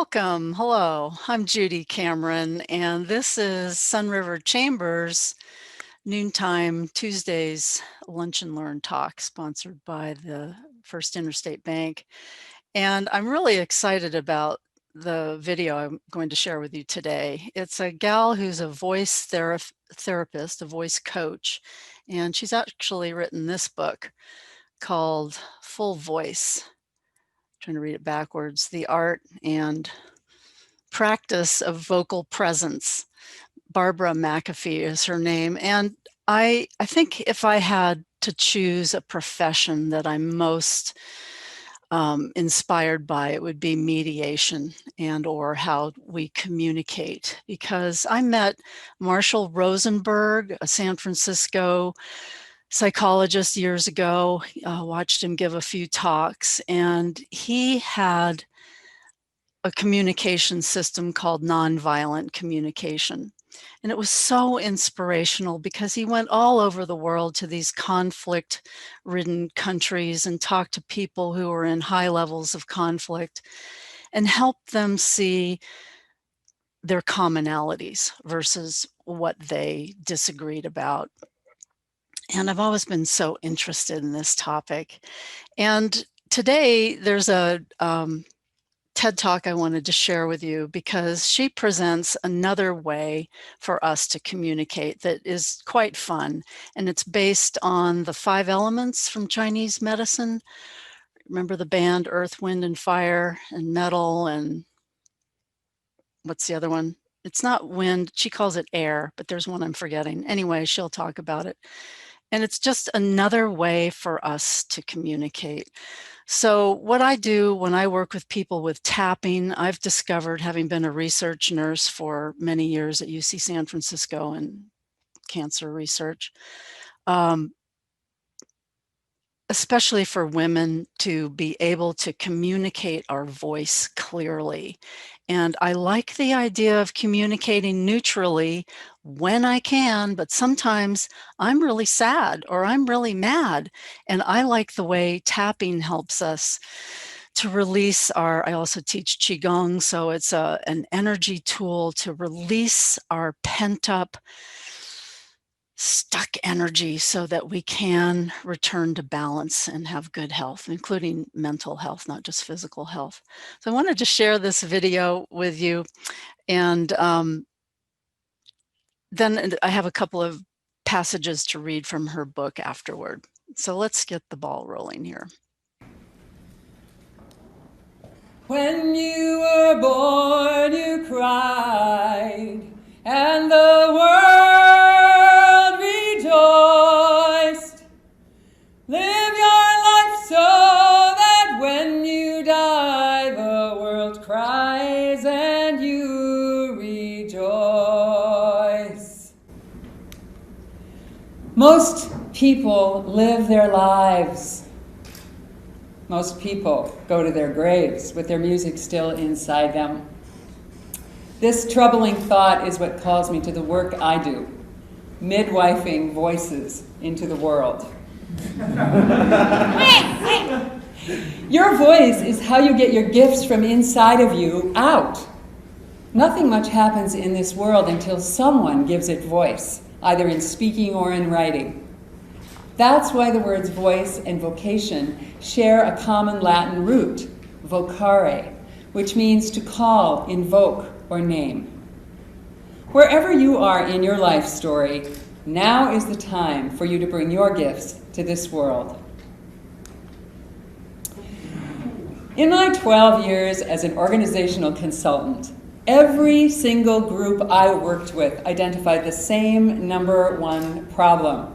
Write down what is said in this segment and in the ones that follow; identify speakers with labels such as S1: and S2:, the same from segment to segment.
S1: Welcome. Hello. I'm Judy Cameron, and this is Sun River Chambers Noontime Tuesdays Lunch and Learn Talk, sponsored by the First Interstate Bank. And I'm really excited about the video I'm going to share with you today. It's a gal who's a voice therapist, a voice coach, and she's actually written this book called Full Voice. Trying to read it backwards, The Art and Practice of Vocal Presence. Barbra McAfee is her name. And I think if I had to choose a profession that I'm most inspired by, it would be mediation and or how we communicate. Because I met Marshall Rosenberg, a San Francisco psychologist years ago, watched him give a few talks, and he had a communication system called nonviolent communication. And it was so inspirational because he went all over the world to these conflict-ridden countries and talked to people who were in high levels of conflict and helped them see their commonalities versus what they disagreed about. And I've always been so interested in this topic. And today there's a TED Talk I wanted to share with you because she presents another way for us to communicate that is quite fun. And it's based on the 5 elements from Chinese medicine. Remember the band Earth, Wind, and Fire, and metal, and what's the other one? It's not wind, she calls it air, but there's one I'm forgetting. Anyway, she'll talk about it. And it's just another way for us to communicate. So what I do when I work with people with tapping, I've discovered, having been a research nurse for many years at UC San Francisco in cancer research, especially for women to be able to communicate our voice clearly. And I like the idea of communicating neutrally when I can, but sometimes I'm really sad or I'm really mad. And I like the way tapping helps us to release I also teach Qigong, so it's an energy tool to release our pent up stuck energy so that we can return to balance and have good health, including mental health, not just physical health. So I wanted to share this video with you. And then I have a couple of passages to read from her book afterward. So let's get the ball rolling here.
S2: When you were born, you cried, and the world rejoiced. Live your life so that when you die, the world cries and you rejoice. Most people live their lives. Most people go to their graves with their music still inside them. This troubling thought is what calls me to the work I do, midwifing voices into the world. Your voice is how you get your gifts from inside of you out. Nothing much happens in this world until someone gives it voice, either in speaking or in writing. That's why the words voice and vocation share a common Latin root, vocare, which means to call, invoke, or name. Wherever you are in your life story, now is the time for you to bring your gifts to this world. In my 12 years as an organizational consultant, every single group I worked with identified the same number 1 problem: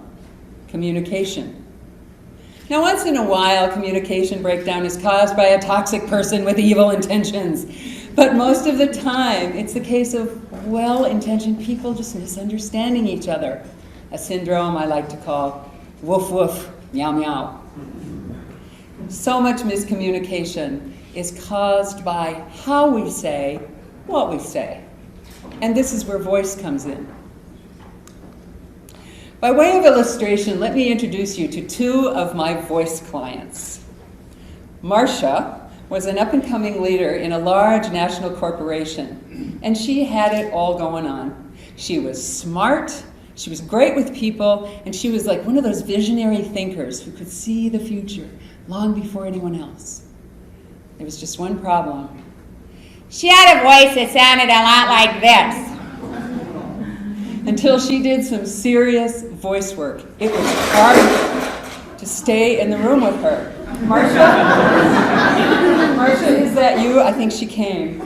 S2: communication. Now, once in a while, communication breakdown is caused by a toxic person with evil intentions. But most of the time, it's the case of well-intentioned people just misunderstanding each other. A syndrome I like to call woof woof, meow meow. So much miscommunication is caused by how we say what we say. And this is where voice comes in. By way of illustration, let me introduce you to 2 of my voice clients. Marcia was an up-and-coming leader in a large national corporation, and she had it all going on. She was smart, she was great with people, and she was like one of those visionary thinkers who could see the future long before anyone else. There was just one problem. She had a voice that sounded a lot like this. Until she did some serious voice work. It was hard to stay in the room with her. Marcia? Marcia, is that you? I think she came.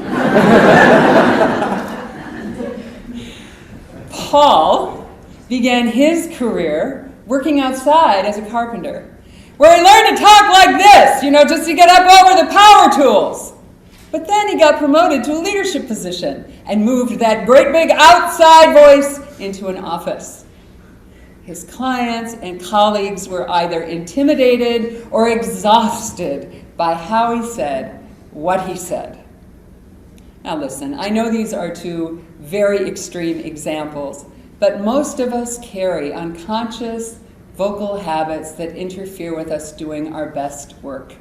S2: Paul began his career working outside as a carpenter, where he learned to talk like this, just to get up over the power tools. But then he got promoted to a leadership position and moved that great big outside voice into an office. His clients and colleagues were either intimidated or exhausted by how he said what he said. Now listen, I know these are two very extreme examples, but most of us carry unconscious vocal habits that interfere with us doing our best work.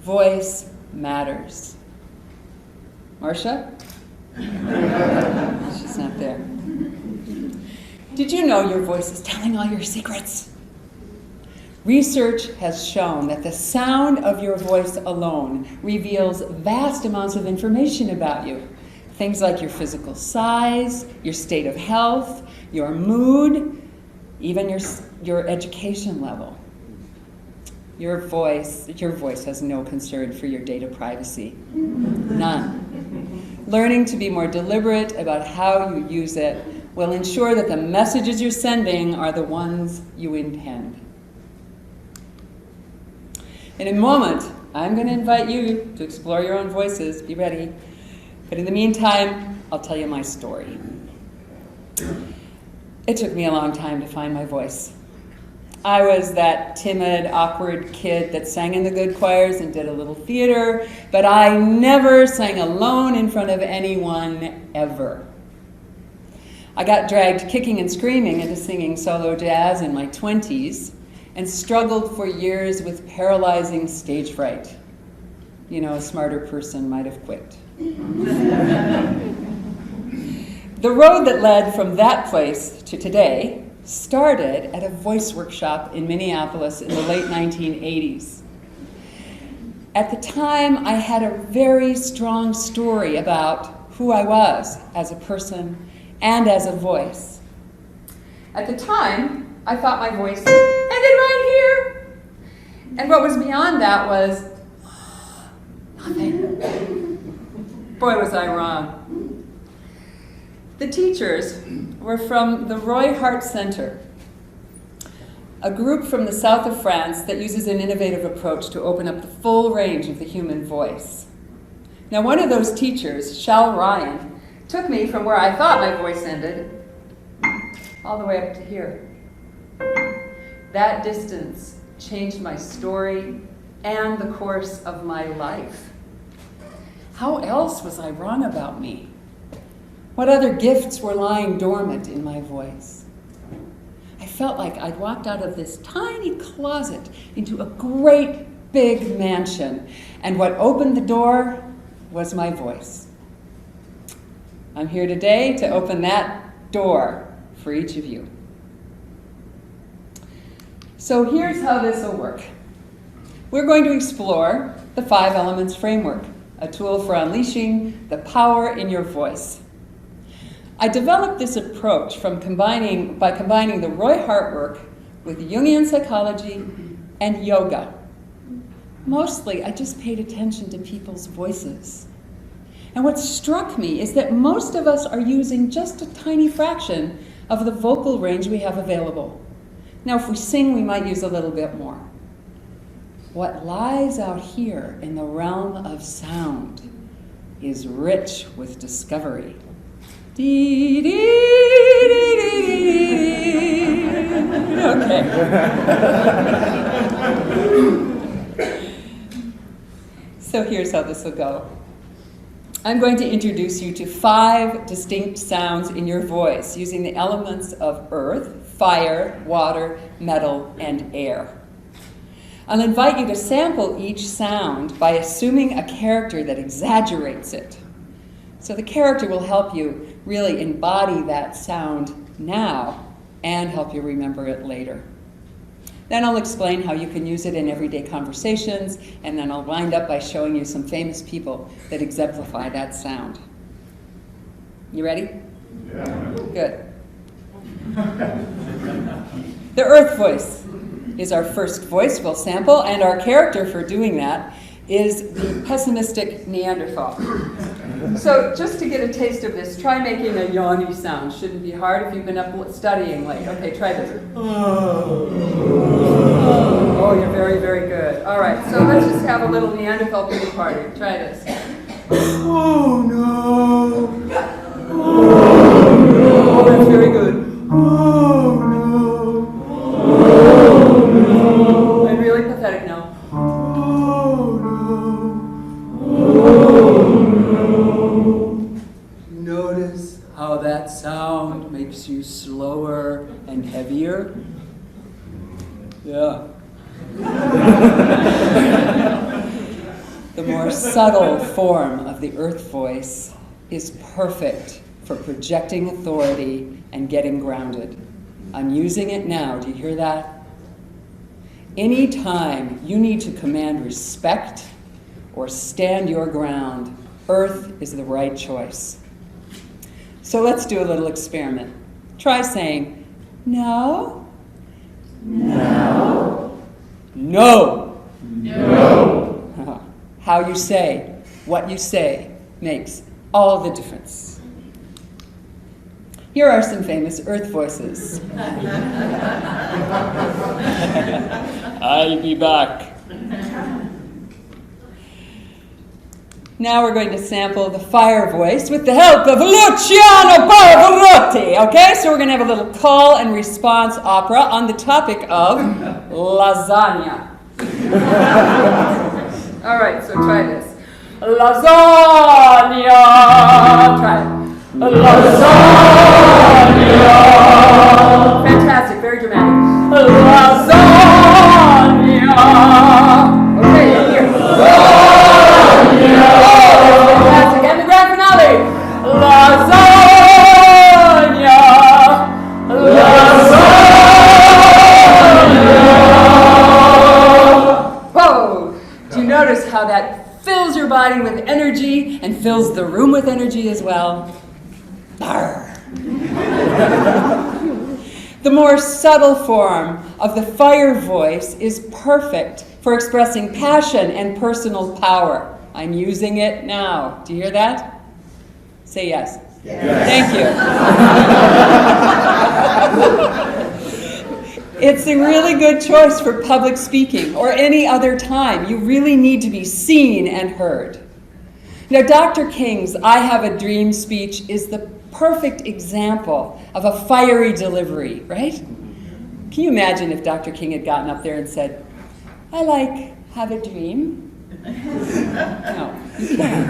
S2: Voice matters. Marcia? She's not there. Did you know your voice is telling all your secrets? Research has shown that the sound of your voice alone reveals vast amounts of information about you. Things like your physical size, your state of health, your mood, even your education level. Your voice has no concern for your data privacy. None. Learning to be more deliberate about how you use it will ensure that the messages you're sending are the ones you intend. In a moment, I'm going to invite you to explore your own voices. Be ready. But in the meantime, I'll tell you my story. It took me a long time to find my voice. I was that timid, awkward kid that sang in the good choirs and did a little theater, but I never sang alone in front of anyone, ever. I got dragged kicking and screaming into singing solo jazz in my 20s and struggled for years with paralyzing stage fright. A smarter person might have quit. The road that led from that place to today started at a voice workshop in Minneapolis in the late 1980s. At the time, I had a very strong story about who I was as a person and as a voice. At the time, I thought my voice ended right here. And what was beyond that was nothing. Boy, was I wrong. The teachers were from the Raitt Center, a group from the south of France that uses an innovative approach to open up the full range of the human voice. Now, one of those teachers, Shal Ryan, took me from where I thought my voice ended all the way up to here. That distance changed my story and the course of my life. How else was I wrong about me? What other gifts were lying dormant in my voice? I felt like I'd walked out of this tiny closet into a great big mansion, and what opened the door was my voice. I'm here today to open that door for each of you. So here's how this will work. We're going to explore the 5 Elements framework, a tool for unleashing the power in your voice. I developed this approach by combining the Raitt work with Jungian psychology and yoga. Mostly, I just paid attention to people's voices. And what struck me is that most of us are using just a tiny fraction of the vocal range we have available. Now, if we sing, we might use a little bit more. What lies out here in the realm of sound is rich with discovery. Dee, dee, dee, dee, dee. Okay. So here's how this will go. I'm going to introduce you to 5 distinct sounds in your voice using the elements of earth, fire, water, metal, and air. I'll invite you to sample each sound by assuming a character that exaggerates it. So the character will help you really embody that sound now and help you remember it later. Then I'll explain how you can use it in everyday conversations, and then I'll wind up by showing you some famous people that exemplify that sound. You ready?
S3: Yeah.
S2: Good. The earth voice is our first voice we'll sample, and our character for doing that is the pessimistic Neanderthal. So just to get a taste of this, try making a yawny sound. Shouldn't be hard if you've been up studying late. Okay, try this. Oh, you're very, very good. All right, so let's just have a little Neanderthal beauty party. Try this.
S3: Oh no!
S2: Oh, that's very good.
S3: Oh no!
S2: And really pathetic now.
S3: Oh no!
S2: Notice how that sound makes you slower and heavier. Yeah. The more subtle form of the earth voice is perfect for projecting authority and getting grounded. I'm using it now. Do you hear that? Anytime you need to command respect or stand your ground, earth is the right choice. So let's do a little experiment. Try saying, no.
S3: No.
S2: No.
S3: No.
S2: How you say, what you say, makes all the difference. Here are some famous earth voices. I'll be back. Now we're going to sample the fire voice with the help of Luciano Pavarotti. Okay, so we're going to have a little call and response opera on the topic of lasagna. All right, so try this. Lasagna. Try it. Lasagna. Fantastic, very dramatic. Lasagna. Okay, here. Lasagna. Fantastic, and the grand finale. Lasagna. Lasagna. Whoa! Do you notice how that fills your body with energy and fills the room with energy as well? Arr. The more subtle form of the fire voice is perfect for expressing passion and personal power. I'm using it now. Do you hear that? Say yes.
S3: Yes.
S2: Thank you. It's a really good choice for public speaking or any other time. You really need to be seen and heard. Now, Dr. King's I Have a Dream speech is the perfect example of a fiery delivery, right? Can you imagine if Dr. King had gotten up there and said, I have a dream? No, you can't.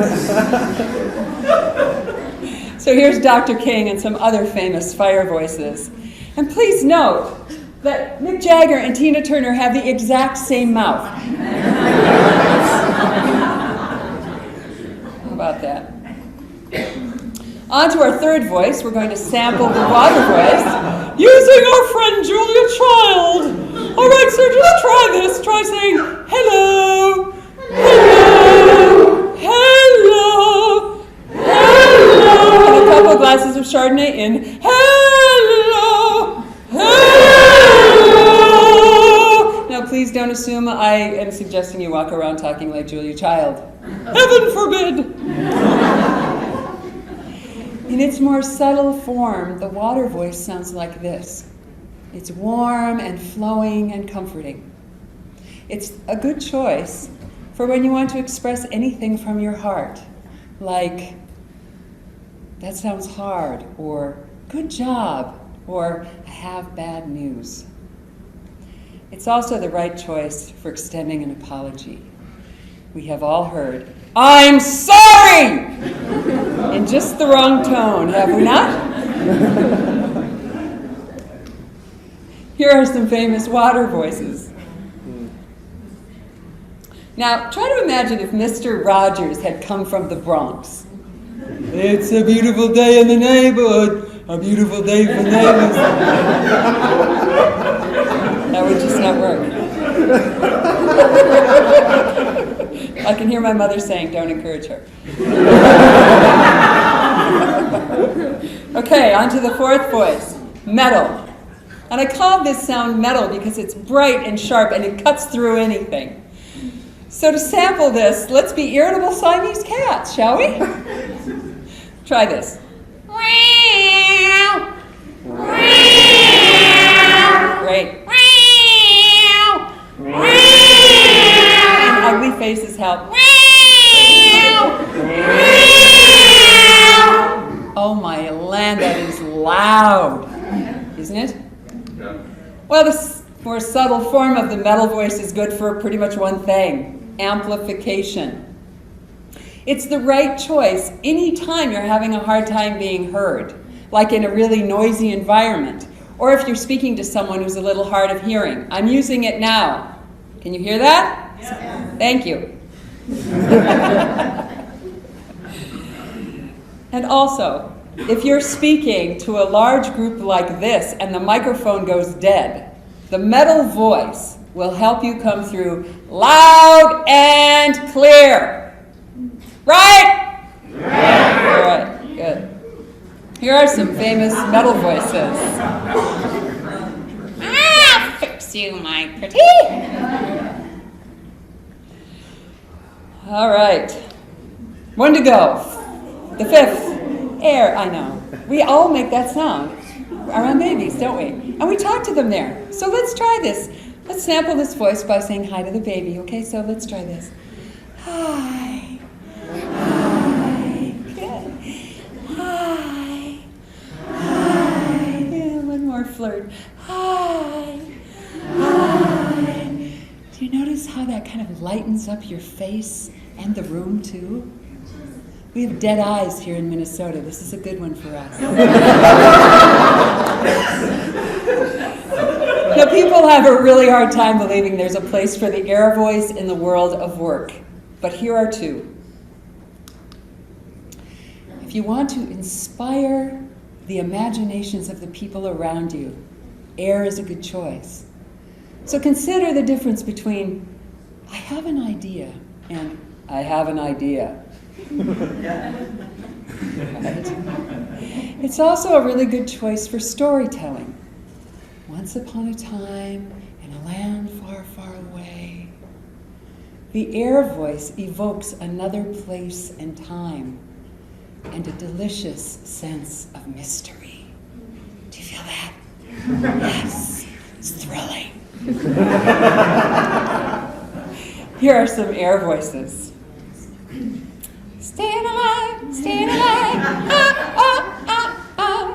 S2: So here's Dr. King and some other famous fire voices. And please note that Mick Jagger and Tina Turner have the exact same mouth. How about that? On to our third voice. We're going to sample the water voice using our friend Julia Child. All right, so just try this. Try saying, hello, hello, hello, hello. And a couple of glasses of Chardonnay in. Hello, hello. Now, please don't assume I am suggesting you walk around talking like Julia Child. Heaven forbid. In its more subtle form, the water voice sounds like this. It's warm and flowing and comforting. It's a good choice for when you want to express anything from your heart, like, that sounds hard, or good job, or I have bad news. It's also the right choice for extending an apology. We have all heard, I'm sorry! In just the wrong tone, have we not? Here are some famous water voices. Now, try to imagine if Mr. Rogers had come from the Bronx. It's a beautiful day in the neighborhood, a beautiful day for neighbors. That would just not work. I can hear my mother saying, don't encourage her. Okay, on to the fourth voice, metal. And I call this sound metal because it's bright and sharp and it cuts through anything. So to sample this, let's be irritable Siamese cats, shall we? Try this. Great. And ugly faces help. Oh my land, that is loud, isn't it? Yeah. Well, this more subtle form of the metal voice is good for pretty much one thing: amplification. It's the right choice anytime you're having a hard time being heard, like in a really noisy environment, or if you're speaking to someone who's a little hard of hearing. I'm using it now. Can you hear that? Yeah. Thank you. And also, if you're speaking to a large group like this and the microphone goes dead, the metal voice will help you come through loud and clear. Right? Right. All right, good. Here are some famous metal voices. I'll fix you, my pretty. All right. One to go. The fifth. Air, I know. We all make that sound around babies, don't we? And we talk to them there. So let's try this. Let's sample this voice by saying hi to the baby, okay? So let's try this. Hi. Hi. Good. Hi. Hi. Yeah, one more flirt. Hi. Hi. Do you notice how that kind of lightens up your face and the room, too? We have dead eyes here in Minnesota. This is a good one for us. Now, people have a really hard time believing there's a place for the air voice in the world of work. But here are two. If you want to inspire the imaginations of the people around you, air is a good choice. So consider the difference between, I have an idea, and I have an idea. Right? It's also a really good choice for storytelling. Once upon a time, in a land far, far away, the air voice evokes another place and time and a delicious sense of mystery. Do you feel that? Yes, it's thrilling. Here are some air voices. Staying alive, staying alive,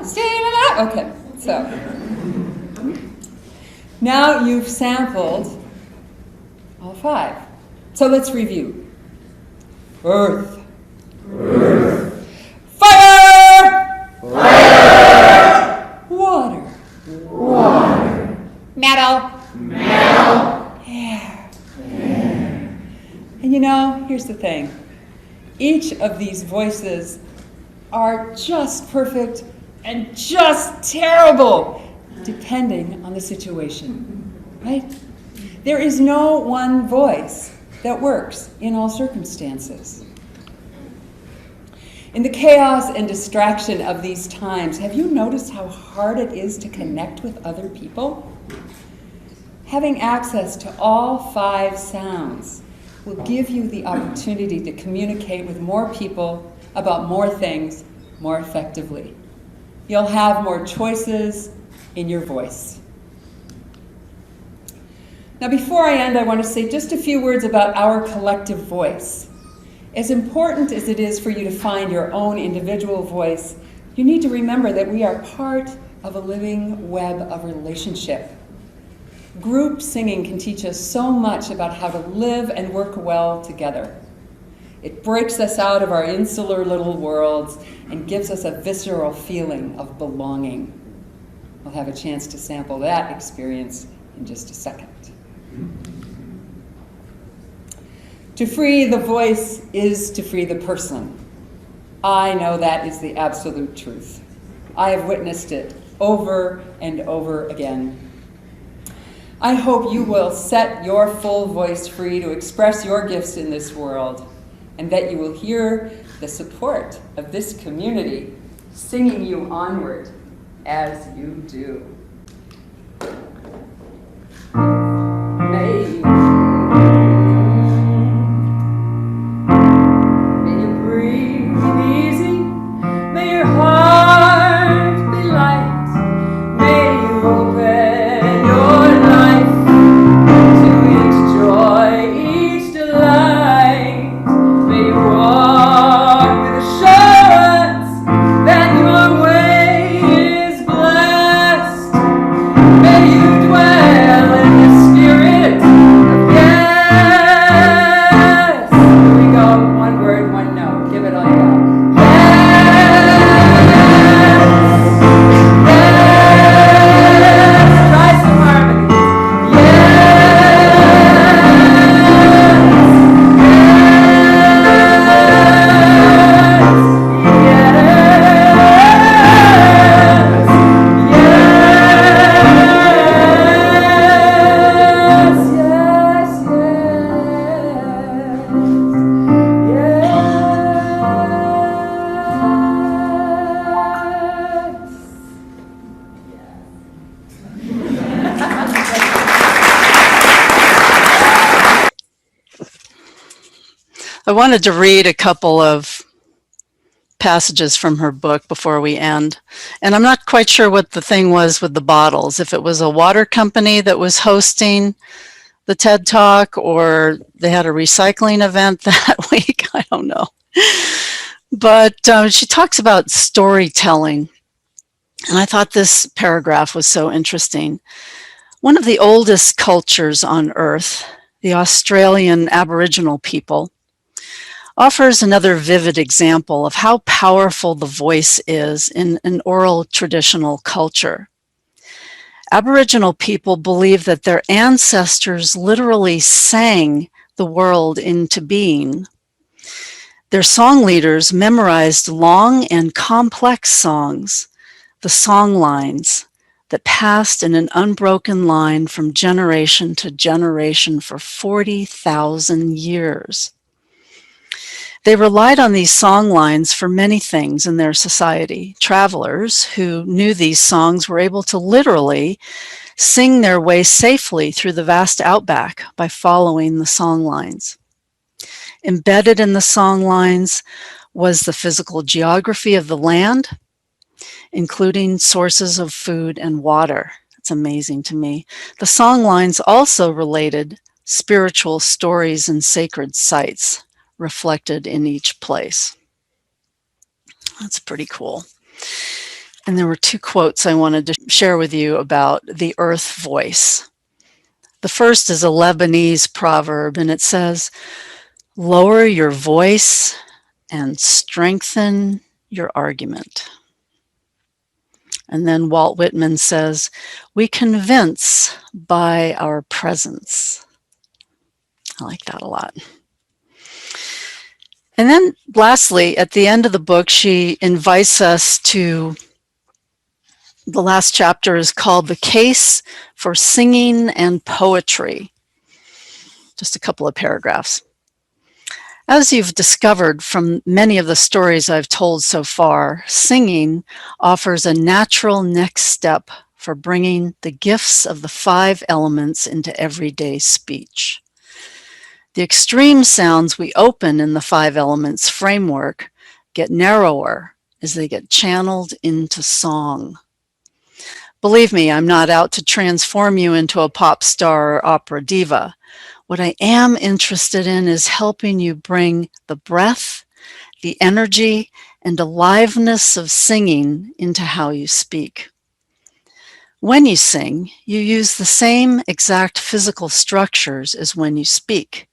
S2: staying alive. Okay, so now you've sampled all five. So let's review. Earth. Earth. Fire. Fire. Water. Water. Metal. Metal. Air. Air. And you know, here's the thing. Each of these voices are just perfect and just terrible, depending on the situation, right? There is no one voice that works in all circumstances. In the chaos and distraction of these times, have you noticed how hard it is to connect with other people? Having access to all five sounds will give you the opportunity to communicate with more people about more things more effectively. You'll have more choices in your voice. Now, before I end, I want to say just a few words about our collective voice. As important as it is for you to find your own individual voice, you need to remember that we are part of a living web of relationship. Group singing can teach us so much about how to live and work well together. It breaks us out of our insular little worlds and gives us a visceral feeling of belonging. We'll have a chance to sample that experience in just a second. To free the voice is to free the person. I know that is the absolute truth. I have witnessed it over and over again. I hope you will set your full voice free to express your gifts in this world, and that you will hear the support of this community singing you onward as you do. May you breathe easy, may your heart be light, may you open your life to enjoy each delight, may you walk with assurance that your way is blessed, may you dwell in the spirit of yes. Here we go, one word, one note, give it all you got. Try some harmonies.
S1: I wanted to read a couple of passages from her book before we end. And I'm not quite sure what the thing was with the bottles, if it was a water company that was hosting the TED Talk or they had a recycling event that week. I don't know. But she talks about storytelling. And I thought this paragraph was so interesting. One of the oldest cultures on Earth, the Australian Aboriginal people, offers another vivid example of how powerful the voice is in an oral traditional culture. Aboriginal people believe that their ancestors literally sang the world into being. Their song leaders memorized long and complex songs, the song lines that passed in an unbroken line from generation to generation for 40,000 years. They relied on these song lines for many things in their society. Travelers who knew these songs were able to literally sing their way safely through the vast outback by following the song lines. Embedded in the song lines was the physical geography of the land, including sources of food and water. It's amazing to me. The song lines also related spiritual stories and sacred sites reflected in each place. That's pretty cool. And there were two quotes I wanted to share with you about the earth voice. The first is a Lebanese proverb, and it says, "Lower your voice and strengthen your argument." And then Walt Whitman says, "We convince by our presence." I like that a lot. And then lastly, at the end of the book, she invites us to, the last chapter is called "The Case for Singing and Poetry." Just a couple of paragraphs. As you've discovered from many of the stories I've told so far, singing offers a natural next step for bringing the gifts of the 5 elements into everyday speech. The extreme sounds we open in the 5 elements framework get narrower as they get channeled into song. Believe me, I'm not out to transform you into a pop star or opera diva. What I am interested in is helping you bring the breath, the energy, and aliveness of singing into how you speak. When you sing, you use the same exact physical structures as when you speak.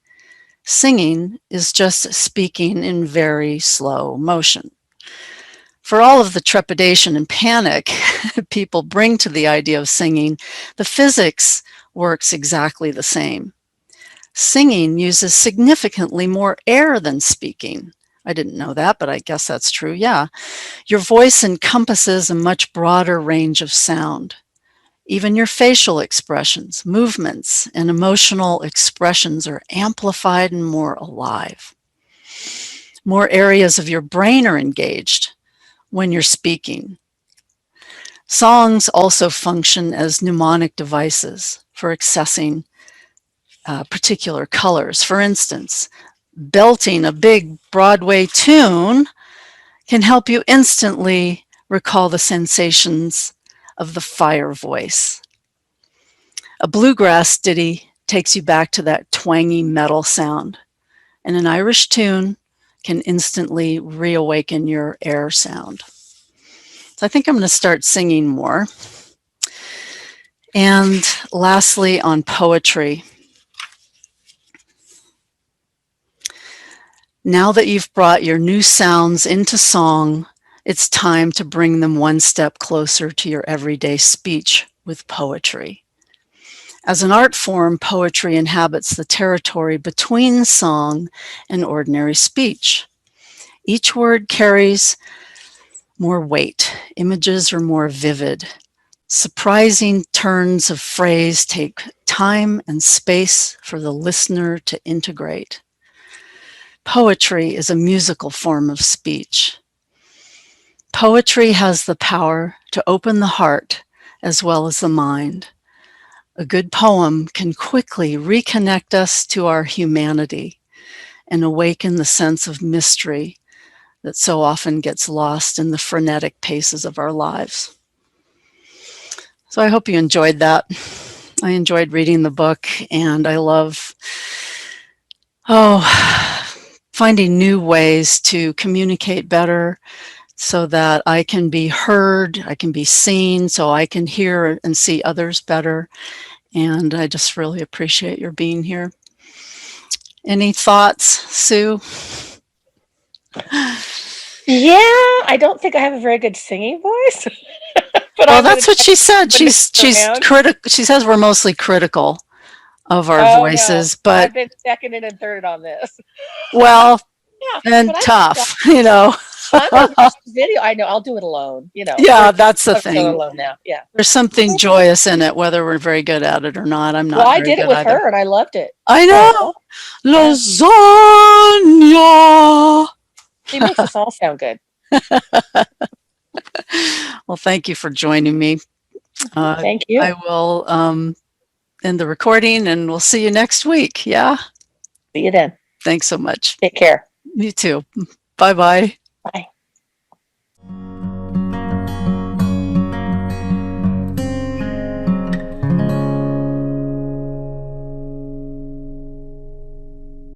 S1: Singing is just speaking in very slow motion. For all of the trepidation and panic people bring to the idea of singing, the physics works exactly the same. Singing uses significantly more air than speaking. I didn't know that, but I guess that's true. Yeah. Your voice encompasses a much broader range of sound. Even your facial expressions, movements, and emotional expressions are amplified and more alive. More areas of your brain are engaged when you're speaking. Songs also function as mnemonic devices for accessing particular colors. For instance, belting a big Broadway tune can help you instantly recall the sensations of the fire voice. A bluegrass ditty takes you back to that twangy metal sound, and an Irish tune can instantly reawaken your air sound. So I think I'm going to start singing more. And lastly, on poetry. Now that you've brought your new sounds into song, it's time to bring them one step closer to your everyday speech with poetry. As an art form, poetry inhabits the territory between song and ordinary speech. Each word carries more weight. Images are more vivid. Surprising turns of phrase take time and space for the listener to integrate. Poetry is a musical form of speech. Poetry has the power to open the heart as well as the mind. A good poem can quickly reconnect us to our humanity and awaken the sense of mystery that so often gets lost in the frenetic paces of our lives. So I hope you enjoyed that. I enjoyed reading the book, and I love finding new ways to communicate better so that I can be heard, I can be seen, so I can hear and see others better. And I just really appreciate your being here. Any thoughts, Sue?
S4: Yeah, I don't think I have a very good singing voice. But
S1: Well, that's what she said. She's
S4: around.
S1: critical. She says we're mostly critical of our voices,
S4: no.
S1: but
S4: I've been seconded and third on this.
S1: well,
S4: Yeah,
S1: and tough, you know.
S4: I'm gonna watch the video. I know I'll do it alone. You know.
S1: Yeah, that's the
S4: I'm
S1: thing.
S4: alone now. Yeah.
S1: There's something joyous in it, whether we're very good at it or not. I'm not.
S4: Well, I
S1: very
S4: did
S1: good
S4: it with
S1: either.
S4: her, and I loved it.
S1: I know. Lasagna.
S4: She makes us all sound good.
S1: Well, thank you for joining me.
S4: Thank you.
S1: I will end the recording, and we'll see you next week. Yeah.
S4: See you then.
S1: Thanks so much.
S4: Take care.
S1: You too. Bye-bye.
S4: Bye.